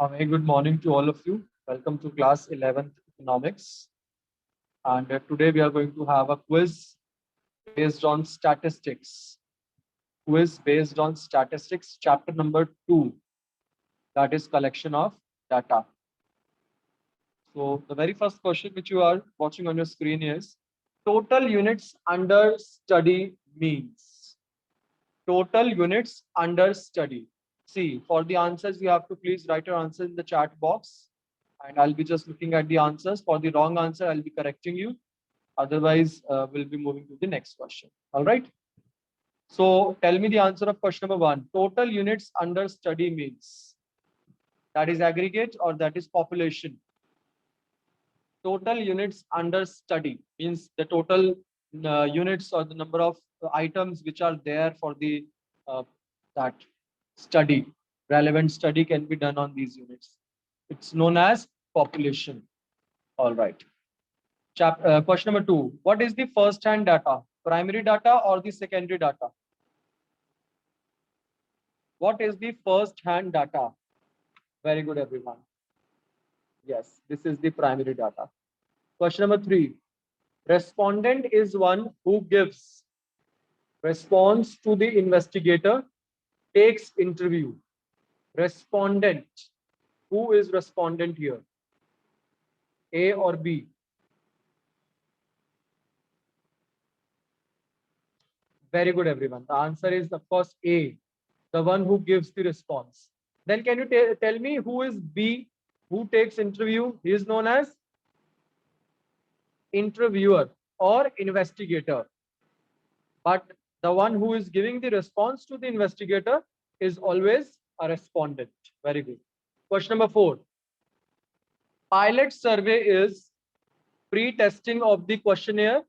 A very good morning to all of you. Welcome to class 11th economics. And today we are going to have a quiz based on statistics. Quiz based on statistics, chapter number 2, that is collection of data. So the very first question which you are watching on your screen is total units under study means. Total units under study. See, for the answers, you have to please write your answer in the chat box. And I'll be just looking at the answers. For the wrong answer, I'll be correcting you. Otherwise, we'll be moving to the next question. All right. So tell me the answer of question number 1. Total units under study means. That is aggregate or that is population. Total units under study means the total units or the number of items which are there for the that study. Relevant study can be done on these units. It's known as population. All right. Question number 2. What is the first-hand data? Primary data or the secondary data? What is the first-hand data? Very good, everyone. Yes, this is the primary data. Question number 3. Respondent is one who gives response to the investigator, takes interview. Respondent. Who is respondent here? A or B? Very good, everyone. The answer is, of course, A, the one who gives the response. Then can you tell me who is B, who takes interview? He is known as interviewer or investigator. But the one who is giving the response to the investigator is always a respondent. Very good. Question number 4. Pilot survey is pre-testing of the questionnaire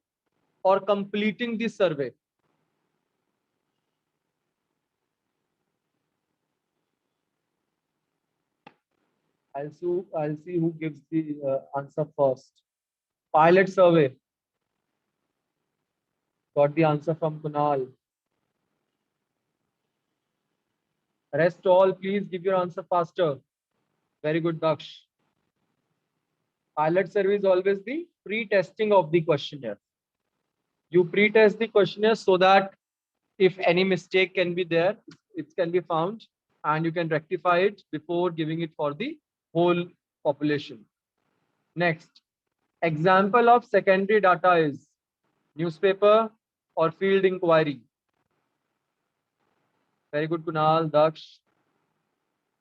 or completing the survey? I'll see who gives the answer first. Pilot survey. Got the answer from Kunal. Rest all, please give your answer faster. Very good, Daksh. Pilot survey is always the pre-testing of the questionnaire. You pre-test the questionnaire so that if any mistake can be there, it can be found and you can rectify it before giving it for the whole population. Next, example of secondary data is newspaper or field inquiry. Very good, Kunal, Daksh,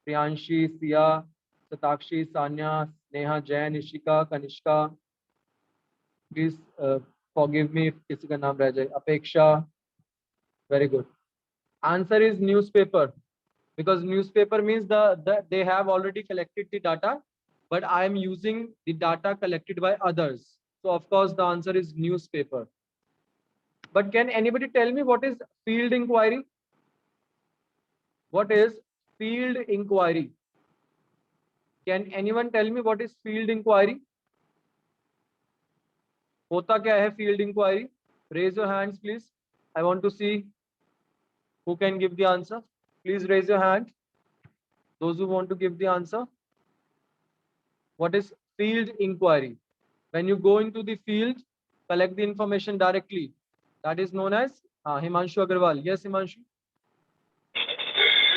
Priyanshi, Sia, Satakshi, Sanya, Neha, Jain, Ishika, Kanishka. Please forgive me if किसी का नाम रह जाए. Apeksha. Very good. Answer is newspaper, because newspaper means they have already collected the data, but I am using the data collected by others. So of course the answer is newspaper. But can anybody tell me what is field inquiry? What is field inquiry? Can anyone tell me what is field inquiry? होता क्या है field inquiry? Raise your hands, please. I want to see who can give the answer. Please raise your hand. Those who want to give the answer. What is field inquiry? When you go into the field, collect the information directly. That is known as Himanshu Agarwal. Yes, Himanshu.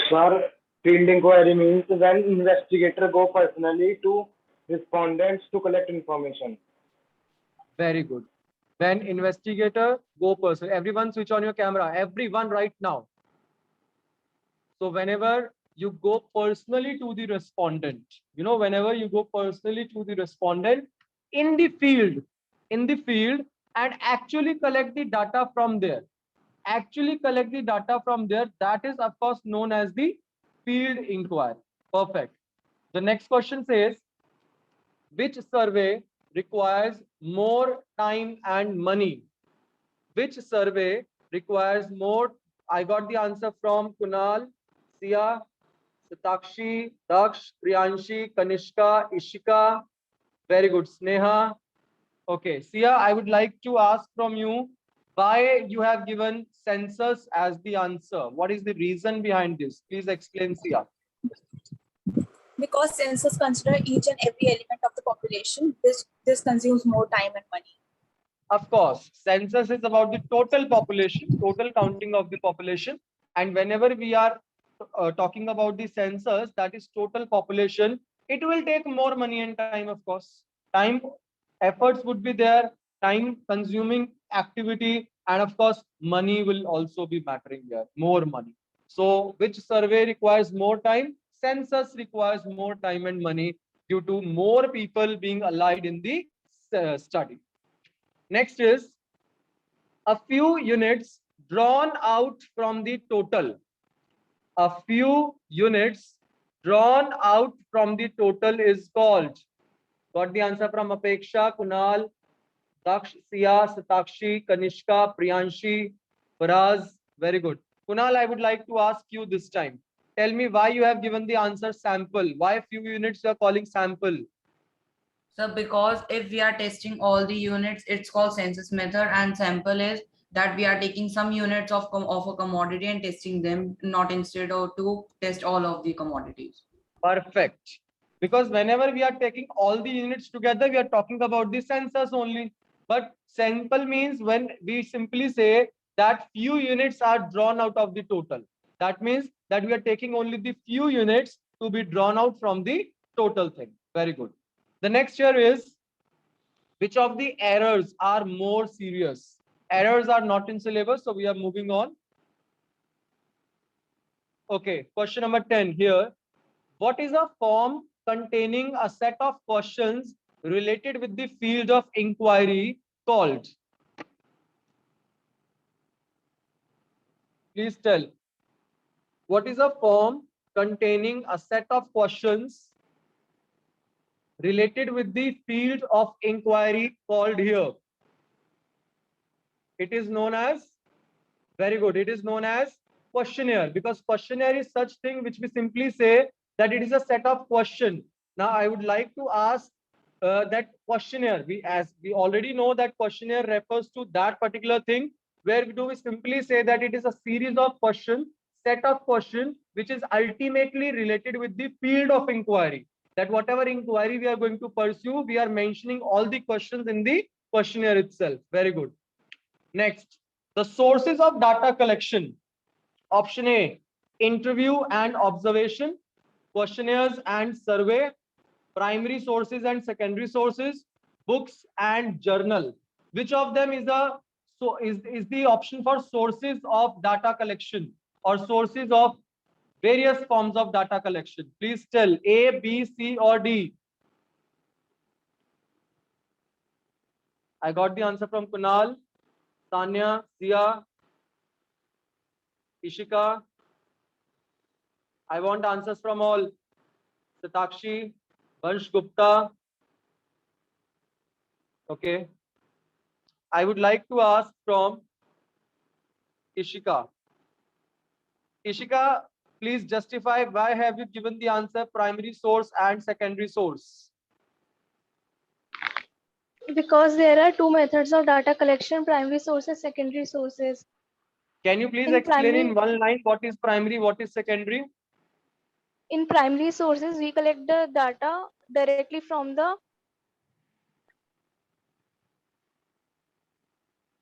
Sir, field inquiry means when investigator go personally to respondents to collect information. Very good. When investigator go personally, everyone switch on your camera. Everyone right now. So whenever you go personally to the respondent, whenever you go personally to the respondent in the field and actually collect the data from there, that is of course known as the field inquiry. Perfect. The next question says, which survey requires more time and money? Which survey requires more? I got the answer from Kunal, Sia, Satakshi, Daksh, Priyanshi, Kanishka, Ishika. Very good. Sneha. Okay. Sia, I would like to ask from you why you have given census as the answer. What is the reason behind this? Please explain, Sia. Because census consider each and every element of the population. This consumes more time and money. Of course, census is about the total population, total counting of the population. And whenever we are talking about the census, that is total population, it will take more money and time, of course. Time, efforts would be there, time consuming activity, and of course, money will also be mattering here, more money. So, which survey requires more time? Census requires more time and money due to more people being allied in the study. Next is a few units drawn out from the total. A few units drawn out from the total is called. Got the answer from Apeksha, Kunal, Daksh, Sia, Satakshi, Kanishka, Priyanshi, Faraz. Very good. Kunal, I would like to ask you this time. Tell me why you have given the answer sample. Why few units you are calling sample? So because if we are testing all the units, it's called census method, and sample is that we are taking some units of a commodity and testing them, not instead of to test all of the commodities. Perfect. Because whenever we are taking all the units together, we are talking about the census only. But sample means when we simply say that few units are drawn out of the total. That means that we are taking only the few units to be drawn out from the total thing. Very good. The next here is, which of the errors are more serious? Errors are not in syllabus, so we are moving on. Okay, question number 10 here. What is a form containing a set of questions related with the field of inquiry called? Please tell. What is a form containing a set of questions related with the field of inquiry called here? It is known as, very good, it is known as questionnaire, because questionnaire is such thing which we simply say that it is a set of question. Now I would like to ask that questionnaire, as we already know that questionnaire refers to that particular thing where we simply say that it is a series of questions, set of questions which is ultimately related with the field of inquiry. That whatever inquiry we are going to pursue, we are mentioning all the questions in the questionnaire itself. Very good. Next, the sources of data collection. Option A, interview and observation, questionnaires and survey, primary sources and secondary sources, books and journal. Which of them is the option for sources of data collection or sources of various forms of data collection? Please tell. A, B, C, or D. I got the answer from Kunal, Tanya, Sia, Ishika. I want answers from all. Satakshi, Vansh Gupta. Okay. I would like to ask from Ishika. Ishika, please justify why have you given the answer primary source and secondary source? Because there are two methods of data collection: primary sources, secondary sources. Can you please In explain primary, in one line what is primary, what is secondary? in primary sources, we collect the data directly from the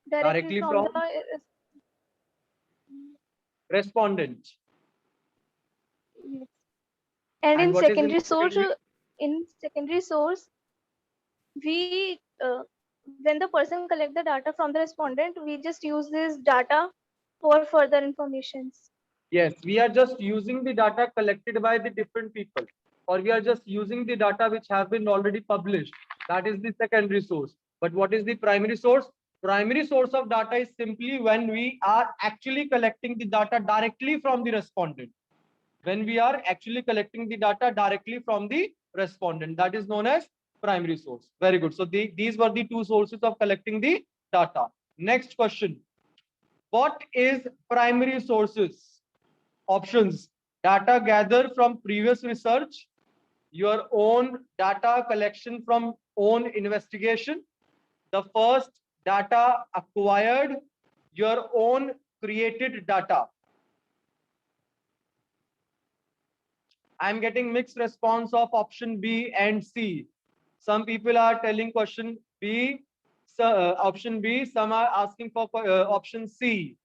Directly from respondent. and And in what is in secondary source, secondary? we when the person collect the data from the respondent, we just use this data for further informations. Yes, we are just using the data collected by the different people, or we are just using the data which have been already published. That is the secondary source. But what is the primary source? Primary source of data is simply when we are actually collecting the data directly from the respondent. When we are actually collecting the data directly from the respondent, that is known as primary source. Very good. So these were the two sources of collecting the data. Next question. What is primary sources? Options: data gathered from previous research, your own data collection from own investigation, the first data acquired, your own created data. I'm getting mixed response of option B and C. Some people are telling question B, option B. Some are asking for option C.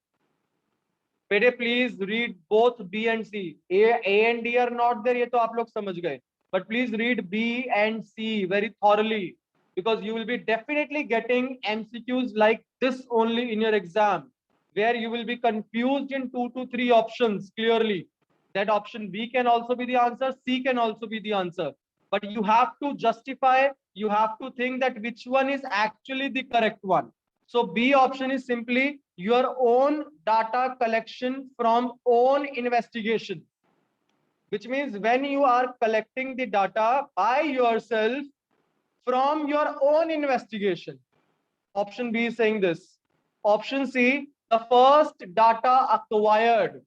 बेटे please read both B and C. A and D are not there. ये तो आप लोग समझ गए. But please read B and C very thoroughly, because you will be definitely getting MCQs like this only in your exam, where you will be confused in 2 to 3 options clearly. That option B can also be the answer, C can also be the answer. But you have to justify, you have to think that which one is actually the correct one. So B option is simply your own data collection from own investigation, which means when you are collecting the data by yourself from your own investigation. Option B is saying this. Option C, the first data acquired.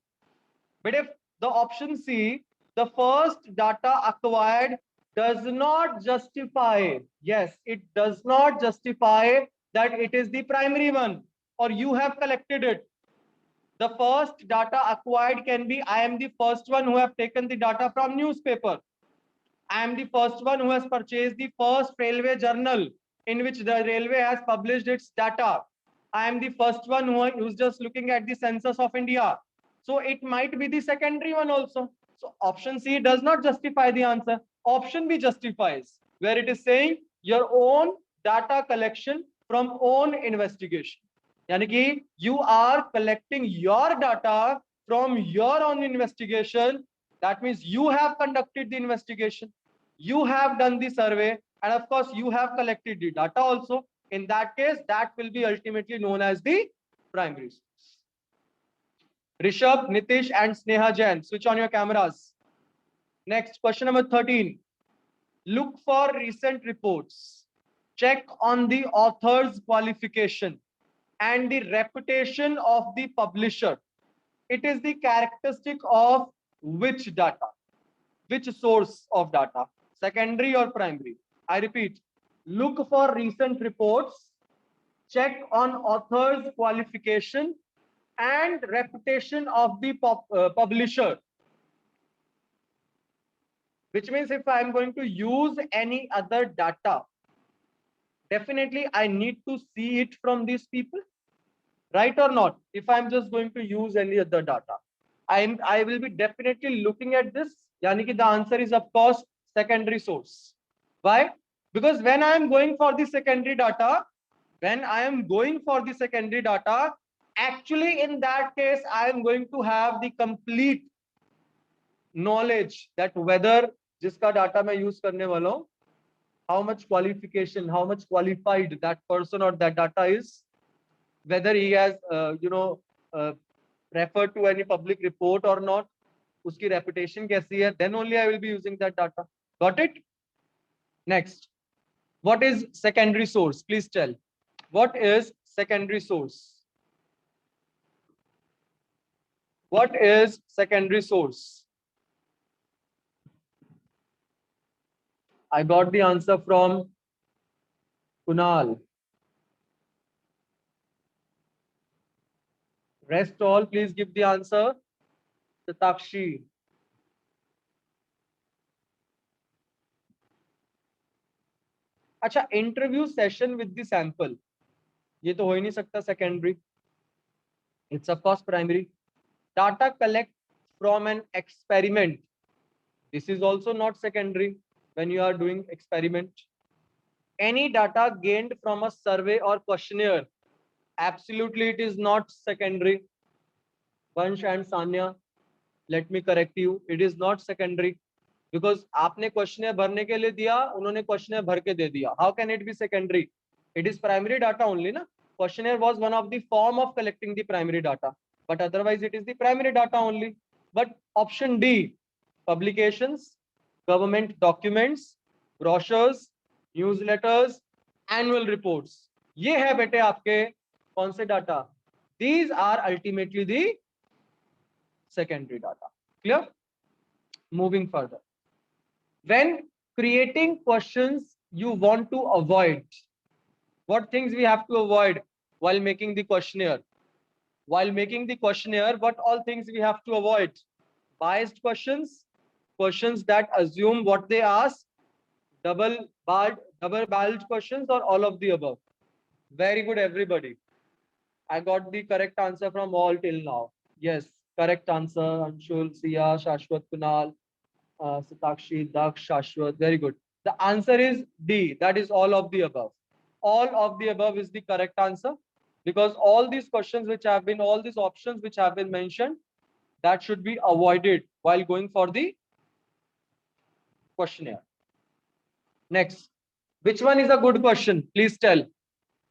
But if the option C, the first data acquired, does not justify, yes, it does not justify that it is the primary one or you have collected it. The first data acquired can be, I am the first one who have taken the data from newspaper. I am the first one who has purchased the first railway journal in which the railway has published its data. I am the first one who is just looking at the census of India. So it might be the secondary one also. So option C does not justify the answer. Option B justifies, where it is saying your own data collection from own investigation. Yani ki you are collecting your data from your own investigation. That means you have conducted the investigation, you have done the survey, and of course you have collected the data also. In that case, that will be ultimately known as the primary source. Rishabh, Nitish, and Sneha Jain, switch on your cameras. Next, question number 13. Look for recent reports. Check on the author's qualification and the reputation of the publisher. It is the characteristic of which data? Which source of data? Secondary or primary? I repeat, look for recent reports, check on author's qualification and reputation of the publisher. Which means if I am going to use any other data, definitely I need to see it from these people, right or not? If I'm just going to use any other data, I will be definitely looking at this. Yani ki the answer is of course secondary source. Why? Because when I am going for the secondary data, actually in that case, I am going to have the complete knowledge that whether jiska data मैं use करने वाला हूँ, how much qualification, how much qualified that person or that data is, whether he has referred to any public report or not, uski reputation kaisi hai, then only I will be using that data. Got it? Next, what is secondary source? Please tell. What is secondary source? What is secondary source? I got the answer from Kunal. Rest all, please give the answer. Satakshi. अच्छा, interview session with the sample. ये तो हो ही नहीं सकता secondary. It's of course primary. Data collect from an experiment. This is also not secondary when you are doing experiment. Any data gained from a survey or questionnaire. Absolutely, it is not secondary. Vansh and Sanya, let me correct you. It is not secondary because आपने questionnaire भरने के लिए दिया, उन्होंने questionnaire भर के दे दिया. How can it be secondary? It is primary data only, na? Questionnaire was one of the form of collecting the primary data, but otherwise it is the primary data only. But option D, publications, government documents, brochures, newsletters, annual reports. ये है बेटे आपके कौन से data? These are ultimately the secondary data. Clear? Moving further. When creating questions you want to avoid, what things we have to avoid while making the questionnaire? While making the questionnaire, what all things we have to avoid? Biased questions, questions that assume what they ask, double-barreled questions, or all of the above? Very good, everybody. I got the correct answer from all till now. Yes, correct answer. Anshul, Sia, Shashwat, Kunal, Satakshi, Daksh, Shashwat. Very good. The answer is D. That is all of the above. All of the above is the correct answer, because all these questions which have been, all these options which have been mentioned, that should be avoided while going for the questionnaire. Next, which one is a good question? Please tell.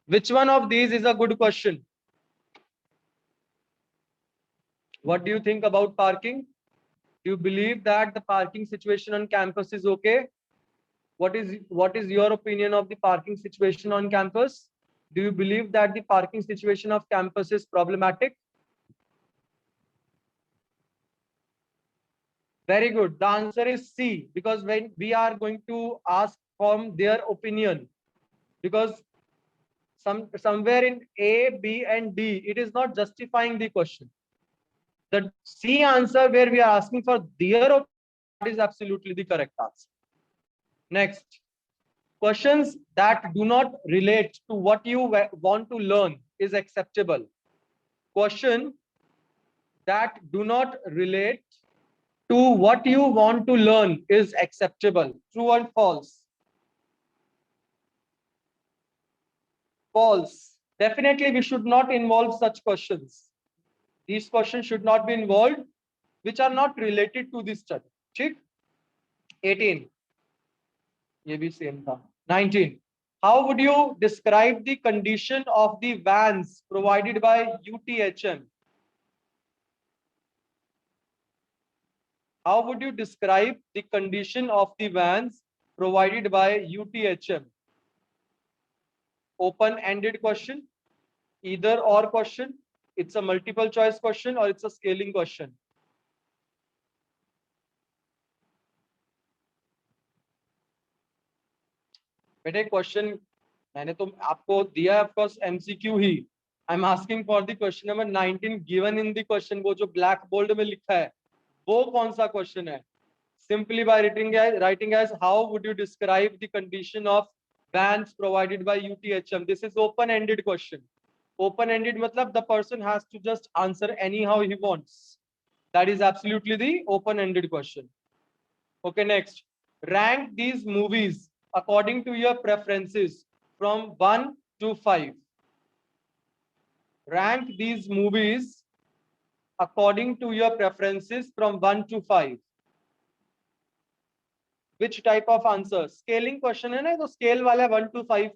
Which one of these is a good question? What do you think about parking? Do you believe that the parking situation on campus is okay? What is your opinion of the parking situation on campus? Do you believe that the parking situation of campus is problematic? Very good. The answer is C, because when we are going to ask from their opinion, because somewhere in A, B, and D, it is not justifying the question. The C answer, where we are asking for their opinion, that is absolutely the correct answer. Next, questions that do not relate to what you want to learn is acceptable. Question that do not relate to what you want to learn is acceptable. True or false? False. Definitely, we should not involve such questions. These questions should not be involved, which are not related to this study. ठीक? 18. ये भी same था. 19. How would you describe the condition of the vans provided by UTHM? How would you describe the condition of the vans provided by UTHM? Open-ended question, either or question, it's a multiple choice question, or it's a scaling question. बेटे question मैंने तो आपको दिया है, of course MCQ he. I am asking for the question number 19 given in the question. वो जो black bold में लिखा है वो कौन सा क्वेश्चन है? Simply by writing as how would you describe the condition of vans provided by UTHM? This is open-ended question. Open-ended matlab the person has to just answer anyhow he wants. That is absolutely the open-ended question. Okay, next. Rank these movies according to your preferences from 1 to 5. Rank these movies according to your preferences from 1 to 5. Which type of answer? Scaling question है ना, तो scale वाला 1 to 5.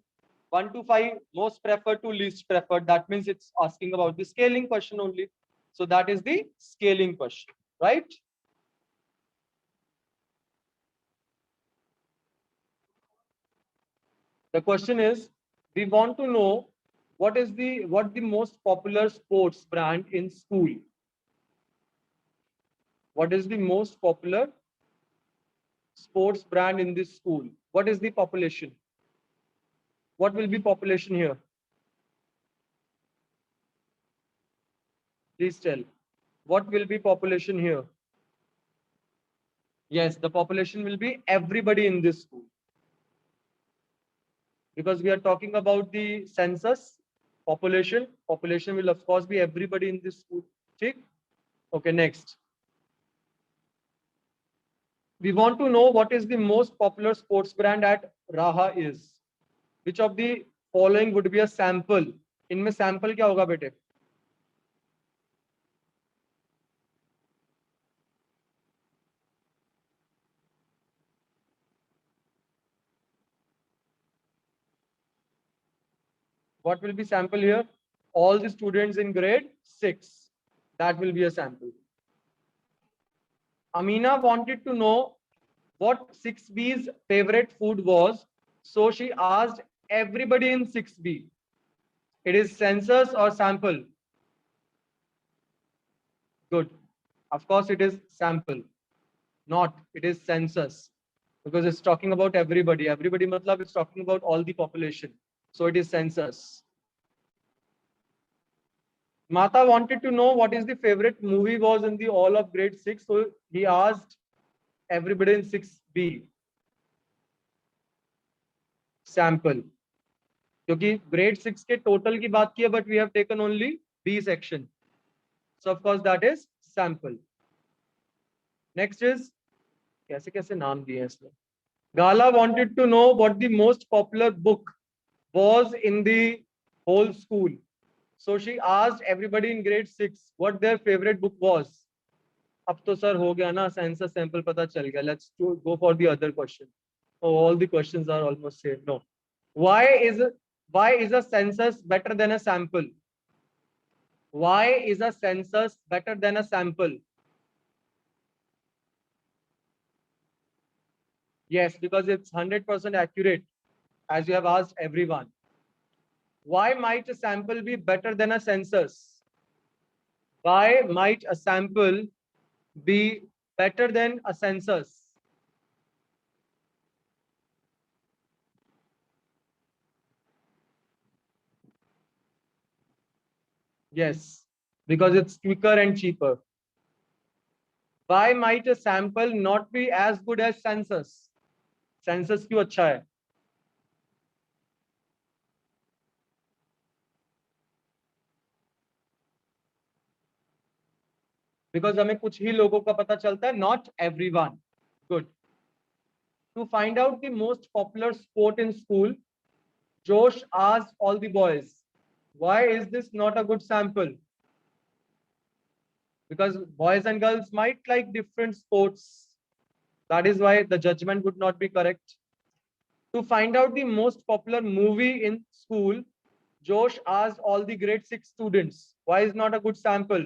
1 to 5 most preferred to least preferred. That means it's asking about the scaling question only. So that is the scaling question, right? The question is, we want to know what the most popular sports brand in school. What is the most popular sports brand in this school? What is the population? What will be population here? Please tell. What will be population here? Yes, the population will be everybody in this school. Because we are talking about the census, population will of course be everybody in this school. Okay, next. We want to know what is the most popular sports brand at Raha is. Which of the following would be a sample? इनमें sample क्या होगा बेटे? What will be sample here? All the students in grade 6. That will be a sample. Amina wanted to know what 6B's favorite food was. So she asked everybody in 6B. It is census or sample? Good. Of course, it is sample. Not, it is census. Because it's talking about everybody. Everybody matlab it's talking about all the population. So it is census. Mata wanted to know what is the favorite movie was in the all of grade 6. So he asked everybody in 6B. Sample. क्योंकि grade 6 के total की बात की है, but we have taken only B section. So of course that is sample. Next is कैसे कैसे नाम दिए हैं इसमें. Gala wanted to know what the most popular book was in the whole school. So she asked everybody in grade 6 what their favorite book was. अब तो sir हो गया ना, census sample पता चल गया. Let's go for the other question. Oh, all the questions are almost same. No. Why is a census better than a sample? Why is a census better than a sample? Yes, because it's 100% accurate, as you have asked everyone. Why might a sample be better than a census? Why might a sample be better than a census? Yes, because it's quicker and cheaper. Why might a sample not be as good as census? Census क्यों अच्छा है? Because हमें कुछ ही लोगों का पता चलता है, not everyone. Good. To find out the most popular sport in school, Josh asked all the boys, why is this not a good sample? Because boys and girls might like different sports. That is why the judgment would not be correct. To find out the most popular movie in school, Josh asked all the grade 6 students, why is not a good sample?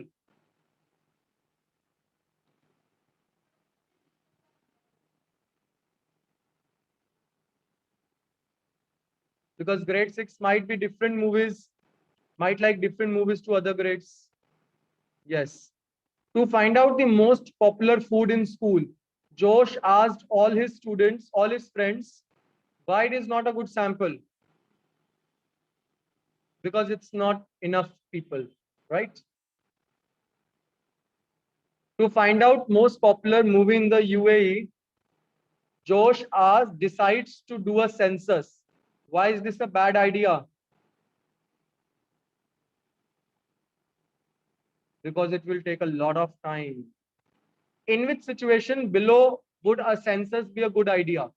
Because grade 6 might be different movies, might like different movies to other grades. Yes. To find out the most popular food in school, Josh asked all his students, all his friends, why it is not a good sample? Because it's not enough people, right? To find out most popular movie in the UAE, Josh decides to do a census. Why is this a bad idea? Because it will take a lot of time. In which situation below would a census be a good idea?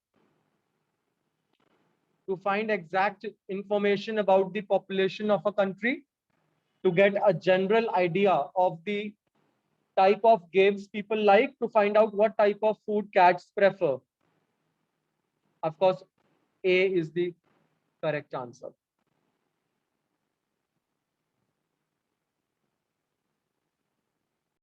To find exact information about the population of a country, to get a general idea of the type of games people like, to find out what type of food cats prefer. Of course, A is the correct answer.